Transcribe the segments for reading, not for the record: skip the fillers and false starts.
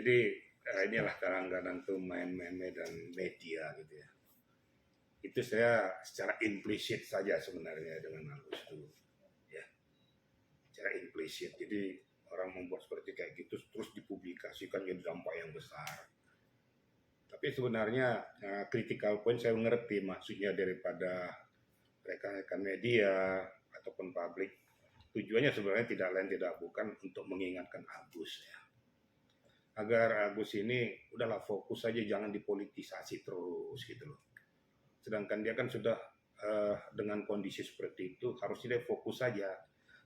Jadi inilah kadang-kadang tuh main-main dan media gitu ya. Itu saya secara implisit saja sebenarnya dengan Agus itu, ya, secara implisit. Jadi orang membuat seperti kayak gitu terus dipublikasikan jadi dampak yang besar. Tapi sebenarnya critical point saya mengerti maksudnya daripada rekan-rekan media ataupun publik. Tujuannya sebenarnya tidak lain tidak bukan untuk mengingatkan Agus ya. Agar Agus ini udahlah fokus saja, jangan dipolitisasi terus gitu loh. Sedangkan dia kan sudah dengan kondisi seperti itu harusnya dia fokus saja.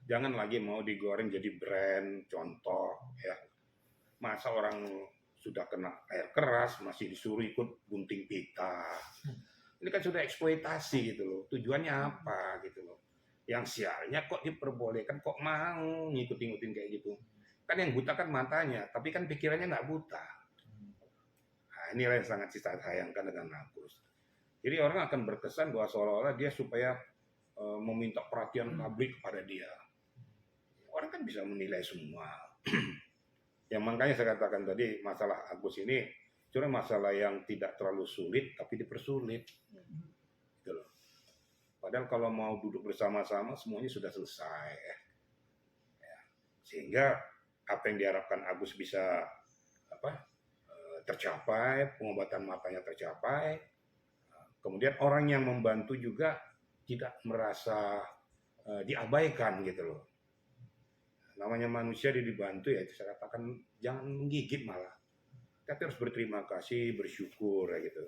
Jangan lagi mau digoreng jadi brand, contoh ya. Masa orang sudah kena air keras masih disuruh ikut gunting pita. Ini kan sudah eksploitasi gitu loh. Tujuannya apa gitu loh. Yang sialnya kok diperbolehkan, kok mau ngikut-ngikutin kayak gitu. Kan yang buta kan matanya, tapi kan pikirannya nggak buta. Nah, inilah yang sangat saya sayangkan dengan Agus. Jadi orang akan berkesan bahwa seolah-olah dia supaya meminta perhatian publik kepada dia. Orang kan bisa menilai semua. Yang makanya saya katakan tadi, masalah Agus ini cuma masalah yang tidak terlalu sulit, tapi dipersulit. Gitu loh. Padahal kalau mau duduk bersama-sama, semuanya sudah selesai. Ya. Sehingga apa yang diharapkan Agus bisa tercapai, pengobatan matanya tercapai. Kemudian orang yang membantu juga tidak merasa diabaikan gitu loh. Namanya manusia dibantu ya, itu saya katakan jangan menggigit malah. Tapi harus berterima kasih, bersyukur ya gitu.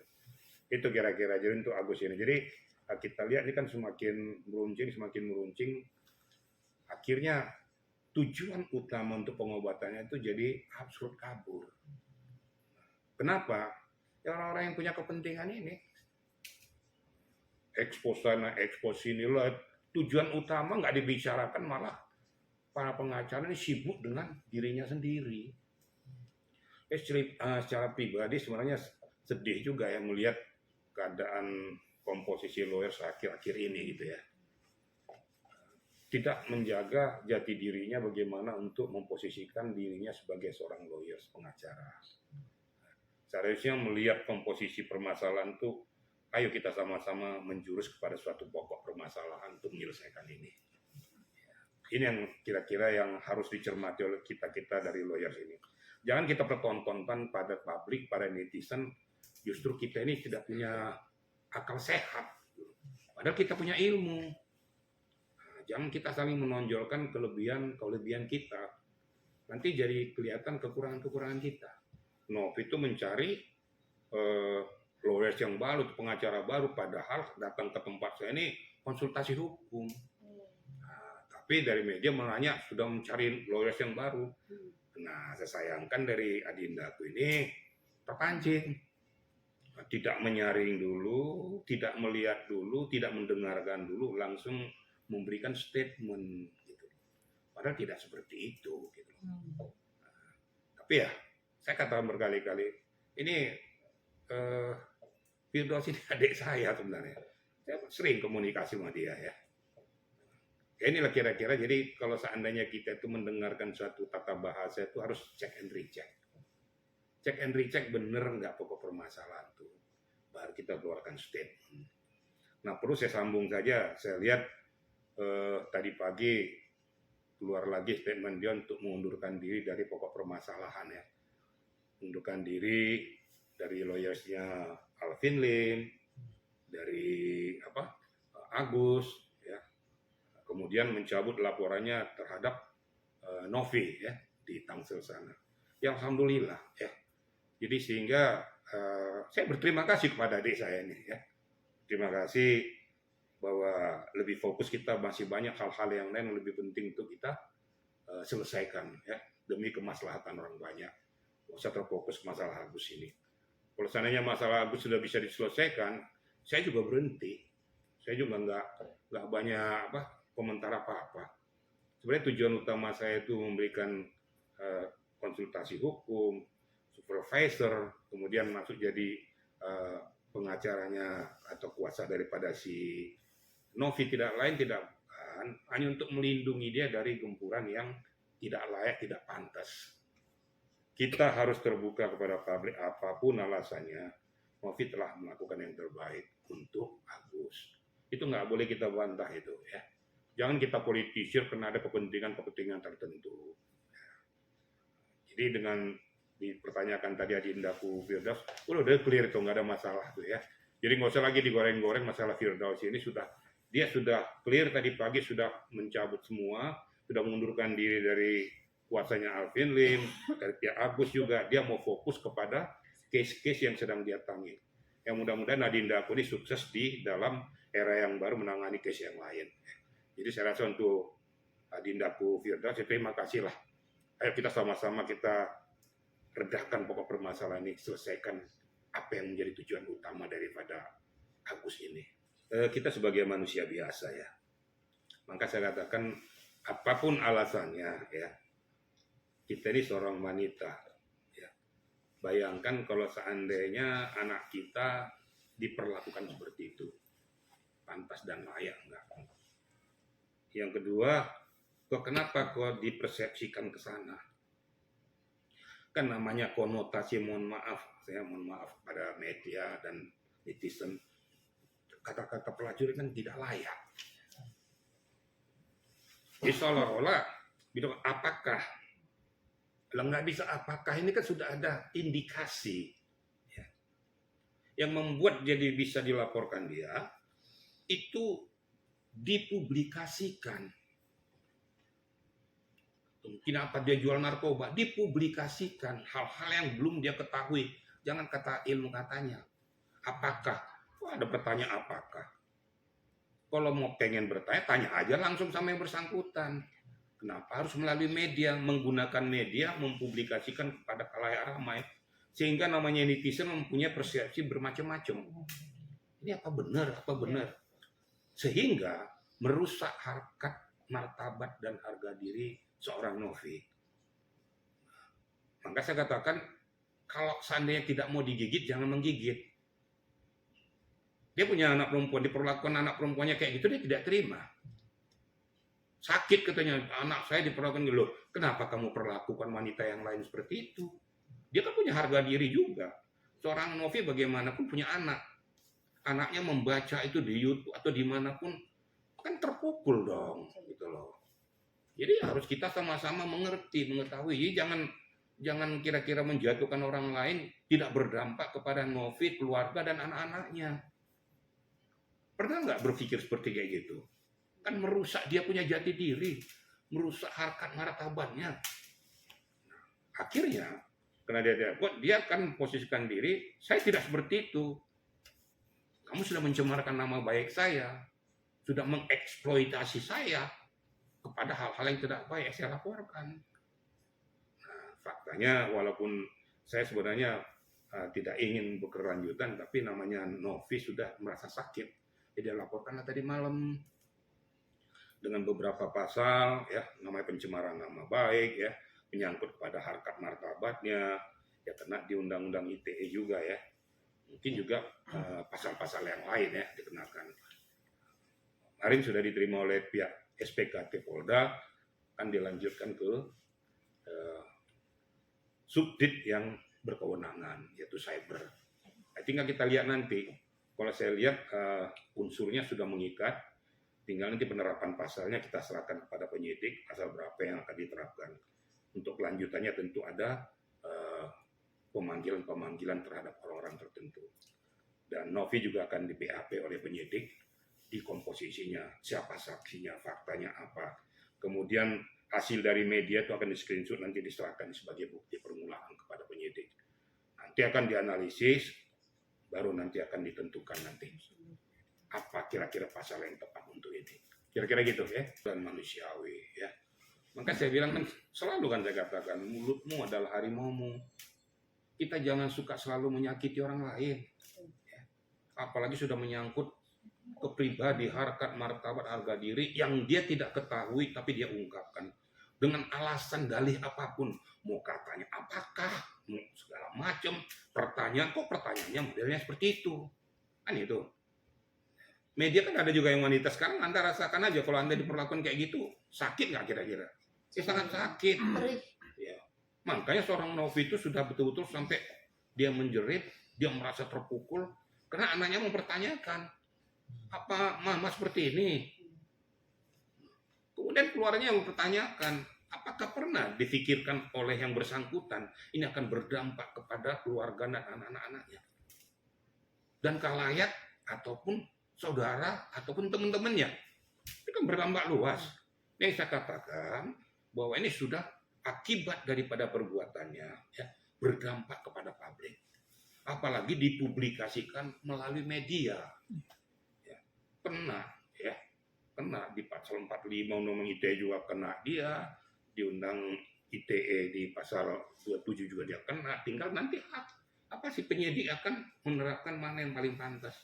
Itu kira-kira jadi untuk Agus ini. Jadi kita lihat ini kan semakin meruncing. Akhirnya tujuan utama untuk pengobatannya itu jadi absurd kabur. Kenapa? Ya orang-orang yang punya kepentingan ini. Ekspos sana, ekspos sini lah. Tujuan utama nggak dibicarakan, malah para pengacara ini sibuk dengan dirinya sendiri. Secara pribadi sebenarnya sedih juga ya melihat keadaan komposisi lawyers akhir-akhir ini gitu ya. Tidak menjaga jati dirinya bagaimana untuk memposisikan dirinya sebagai seorang lawyers, pengacara. Seharusnya melihat komposisi permasalahan itu, ayo kita sama-sama menjurus kepada suatu pokok permasalahan untuk menyelesaikan ini. Ini yang kira-kira yang harus dicermati oleh kita-kita dari lawyers ini. Jangan kita pertontonkan pada publik, pada netizen, justru kita ini tidak punya akal sehat. Padahal kita punya ilmu. Nah, jangan kita saling menonjolkan kelebihan kita. Nanti jadi kelihatan kekurangan-kekurangan kita. Itu mencari lawyers yang baru, pengacara baru, padahal datang ke tempat saya ini konsultasi hukum. Tapi dari media menanya sudah mencari lawyers yang baru. Nah, saya sayangkan dari Adindaku ini terpancing. Tidak menyaring dulu, tidak melihat dulu, tidak mendengarkan dulu, langsung memberikan statement. Gitu. Padahal tidak seperti itu. Gitu. Tapi ya, saya katakan berkali-kali, ini Firdaus ini adik saya sebenarnya. Saya sering komunikasi sama dia ya. Inilah kira-kira, jadi kalau seandainya kita itu mendengarkan suatu tata bahasa itu harus check and recheck. Check and recheck bener nggak pokok permasalahan itu. Baru kita keluarkan statement. Nah perlu saya sambung saja, saya lihat tadi pagi keluar lagi statement dia untuk mengundurkan diri dari pokok permasalahan ya. Mengundurkan diri dari lawyersnya Alvin Lim, dari Agus, kemudian mencabut laporannya terhadap Novi ya di Tangsel sana. Ya alhamdulillah ya. Jadi sehingga saya berterima kasih kepada adik saya ini ya. Terima kasih bahwa lebih fokus, kita masih banyak hal-hal yang lain yang lebih penting untuk kita selesaikan ya demi kemaslahatan orang banyak. Tidak usah terfokus masalah Agus ini. Kalau seandainya masalah Agus sudah bisa diselesaikan, saya juga berhenti. Saya juga nggak banyak komentar apa-apa. Sebenarnya tujuan utama saya itu memberikan konsultasi hukum, supervisor, kemudian masuk jadi pengacaranya atau kuasa daripada si Novi, tidak lain tidak bukan hanya untuk melindungi dia dari gempuran yang tidak layak, tidak pantas. kita harus terbuka kepada publik apapun alasannya. Novi telah melakukan yang terbaik untuk Agus. Itu nggak boleh kita bantah itu ya. Jangan kita politisir karena ada kepentingan tertentu. Jadi dengan dipertanyakan tadi Adindaku Firdaus, udah clear itu, nggak ada masalah tuh ya. Jadi nggak usah lagi digoreng-goreng masalah Firdaus ini, dia sudah clear tadi pagi, sudah mencabut semua, sudah mengundurkan diri dari kuasanya Alvin Lim, dari pihak Agus juga, dia mau fokus kepada case-case yang sedang dia tangani. Yang mudah-mudahan Adindaku ini sukses di dalam era yang baru menangani case yang lain. Jadi saya rasa untuk Adindaku Firdaus, terima kasih lah. Ayo kita sama-sama kita redahkan pokok permasalahan ini, selesaikan apa yang menjadi tujuan utama daripada Agus ini. Kita sebagai manusia biasa ya, maka saya katakan apapun alasannya ya, kita ini seorang wanita ya. Bayangkan kalau seandainya anak kita diperlakukan seperti itu, pantas dan layak enggak? Yang kedua, kenapa kok dipersepsikan ke sana? Kan namanya konotasi, mohon maaf pada media dan netizen, kata-kata pelacur kan tidak layak. Jadi seolah-olah bilang apakah, kalau nggak bisa apakah, ini kan sudah ada indikasi ya, yang membuat jadi bisa dilaporkan dia, itu dipublikasikan. Mungkin apa dia jual narkoba, dipublikasikan hal-hal yang belum dia ketahui. Jangan kata ilmu katanya. Apakah? Ada pertanyaan apakah. Kalau mau pengen bertanya, tanya aja langsung sama yang bersangkutan. Kenapa harus melalui media, menggunakan media, mempublikasikan kepada khalayak ramai, sehingga namanya netizen mempunyai persepsi bermacam-macam. Ini apa benar? Sehingga merusak harkat, martabat, dan harga diri seorang Novi. Maka saya katakan, kalau seandainya tidak mau digigit, jangan menggigit. Dia punya anak perempuan, diperlakukan anak perempuannya kayak gitu, dia tidak terima. Sakit katanya, anak saya diperlakukan gitu. Kenapa kamu perlakukan wanita yang lain seperti itu? Dia kan punya harga diri juga. Seorang Novi bagaimanapun punya anak. Anaknya membaca itu di YouTube atau dimanapun, kan terpukul dong, gitu loh. Jadi harus kita sama-sama mengetahui. Jadi jangan kira-kira menjatuhkan orang lain tidak berdampak kepada Novi, keluarga, dan anak-anaknya. Pernah nggak berpikir seperti kayak gitu? Kan merusak dia punya jati diri, merusak harkat martabatnya. Akhirnya, karena dia kan posisikan diri, saya tidak seperti itu. Kamu sudah mencemarkan nama baik saya, sudah mengeksploitasi saya kepada hal-hal yang tidak baik, saya laporkan. Nah, faktanya walaupun saya sebenarnya tidak ingin berkelanjutan, tapi namanya Novi sudah merasa sakit. Jadi laporkanlah tadi malam dengan beberapa pasal, ya, namanya pencemaran nama baik, ya, menyangkut kepada harkat martabatnya, ya kena di Undang-Undang ITE juga ya. Mungkin juga pasal-pasal yang lain ya dikenakan. Kemarin sudah diterima oleh pihak SPKT Polda, kan dilanjutkan ke subdit yang berkewenangan, yaitu cyber. Tinggal kita lihat nanti. Kalau saya lihat unsurnya sudah mengikat, tinggal nanti penerapan pasalnya kita serahkan kepada penyidik, pasal berapa yang akan diterapkan. Untuk kelanjutannya tentu ada pemanggilan terhadap orang-orang tertentu. Dan Novi juga akan di BAP oleh penyidik, di komposisinya, siapa saksinya, faktanya apa. Kemudian hasil dari media itu akan di-screenshot, nanti diserahkan sebagai bukti permulaan kepada penyidik. Nanti akan dianalisis, baru nanti akan ditentukan nanti apa kira-kira pasal yang tepat untuk ini. Kira-kira gitu ya, dan manusiawi ya. Maka saya bilang kan, selalu kan saya katakan, mulutmu adalah harimaumu. Kita jangan suka selalu menyakiti orang lain. Ya. Apalagi sudah menyangkut ke pribadi, harkat, martabat, harga diri yang dia tidak ketahui tapi dia ungkapkan. Dengan alasan dalih apapun. Mau katanya apakah, mau segala macam. Pertanyaannya modelnya seperti itu. Kan itu. Media kan ada juga yang wanita sekarang, Anda rasakan aja kalau Anda diperlakukan kayak gitu, sakit nggak kira-kira? Ya sangat sakit. Ya. Makanya seorang Novi itu sudah betul-betul sampai dia menjerit, dia merasa terpukul karena anaknya mempertanyakan, apa mama seperti ini? Kemudian keluarnya mempertanyakan, apakah pernah difikirkan oleh yang bersangkutan ini akan berdampak kepada keluarga dan anak-anaknya? Dan khalayak ataupun saudara ataupun teman-temannya. Itu kan berdampak luas. Yang saya katakan bahwa ini sudah akibat daripada perbuatannya ya, berdampak kepada publik. Apalagi dipublikasikan melalui media. Ya, kena di pasal 45 Undang-Undang ITE juga kena dia, di Undang ITE di pasal 27 juga dia kena. Tinggal nanti apa sih penyidik akan menerapkan mana yang paling pantas.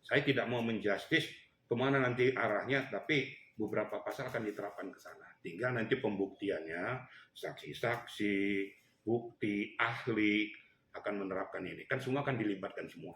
Saya tidak mau menjustis kemana nanti arahnya, tapi beberapa pasal akan diterapkan ke sana. Tinggal nanti pembuktiannya, saksi-saksi, bukti, ahli akan menerapkan ini. Kan semua akan dilibatkan semua.